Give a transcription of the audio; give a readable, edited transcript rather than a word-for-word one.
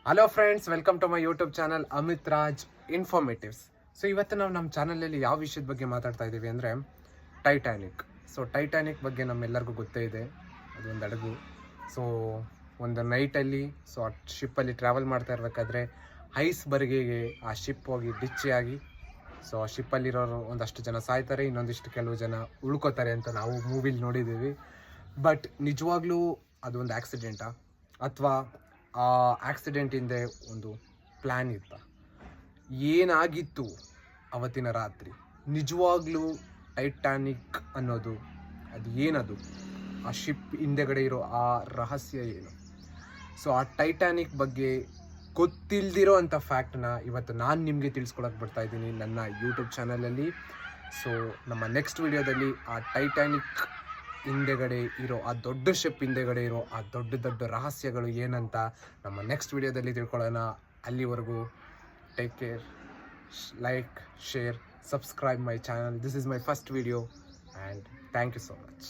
Hello friends, welcome to my YouTube channel Amit Raj informatives. So ಇವತ್ತು ನಾವು ನಮ್ಮ ಚಾನಲಲ್ಲಿ ಯಾವ ವಿಷಯದ ಬಗ್ಗೆ ಮಾತಾಡ್ತಾ ಇದ್ದೀವಿ ಅಂದರೆ ಟೈಟಾನಿಕ್. ಸೊ ಟೈಟಾನಿಕ್ ಬಗ್ಗೆ ನಮ್ಮೆಲ್ಲರಿಗೂ ಗೊತ್ತೇ ಇದೆ, ಅದೊಂದು ಹಡಗು. ಸೊ ಒಂದು ನೈಟಲ್ಲಿ ಆ ಶಿಪ್ಪಲ್ಲಿ ಟ್ರಾವೆಲ್ ಮಾಡ್ತಾ ಇರಬೇಕಾದ್ರೆ ಐಸ್ಬರ್ಗಿಗೆ ಆ ಶಿಪ್ ಹೋಗಿ ಡಿಚ್ಚಿಯಾಗಿ ಆ ಶಿಪ್ಪಲ್ಲಿರೋರು ಒಂದಷ್ಟು ಜನ ಸಾಯ್ತಾರೆ, ಇನ್ನೊಂದಿಷ್ಟು ಕೆಲವು ಜನ ಉಳ್ಕೋತಾರೆ ಅಂತ ನಾವು ಮೂವಿಲಿ ನೋಡಿದ್ದೀವಿ. ಬಟ್ ನಿಜವಾಗ್ಲೂ ಅದೊಂದು ಆಕ್ಸಿಡೆಂಟಾ ಅಥವಾ ಆ ಆಕ್ಸಿಡೆಂಟ್ ಹಿಂದೆ ಒಂದು ಪ್ಲ್ಯಾನ್ ಇತ್ತ? ಏನಾಗಿತ್ತು ಅವತ್ತಿನ ರಾತ್ರಿ? ನಿಜವಾಗ್ಲೂ ಟೈಟಾನಿಕ್ ಅನ್ನೋದು ಅದು ಏನದು? ಆ ಶಿಪ್ ಹಿಂದೆಗಡೆ ಇರೋ ಆ ರಹಸ್ಯ ಏನು? ಸೊ ಆ ಟೈಟಾನಿಕ್ ಬಗ್ಗೆ ಗೊತ್ತಿಲ್ದಿರೋ ಅಂಥ ಫ್ಯಾಕ್ಟ್ನ ಇವತ್ತು ನಾನು ನಿಮಗೆ ತಿಳಿಸ್ಕೊಳಕ್ಕೆ ಬರ್ತಾ ಇದ್ದೀನಿ ನನ್ನ ಯೂಟ್ಯೂಬ್ ಚಾನಲಲ್ಲಿ. ಸೊ ನಮ್ಮ ನೆಕ್ಸ್ಟ್ ವಿಡಿಯೋದಲ್ಲಿ ಆ ಟೈಟಾನಿಕ್ ಹಿಂದೆಗಡೆ ಇರೋ ಆ ದೊಡ್ಡ ಶಿಪ್ ಹಿಂದೆಗಡೆ ಇರೋ ಆ ದೊಡ್ಡ ದೊಡ್ಡ ರಹಸ್ಯಗಳು ಏನಂತ ನಮ್ಮ ನೆಕ್ಸ್ಟ್ ವಿಡಿಯೋದಲ್ಲಿ ತಿಳ್ಕೊಳ್ಳೋಣ. ಅಲ್ಲಿವರೆಗೂ take care, like, share, subscribe my channel. This is my first video and thank you so much.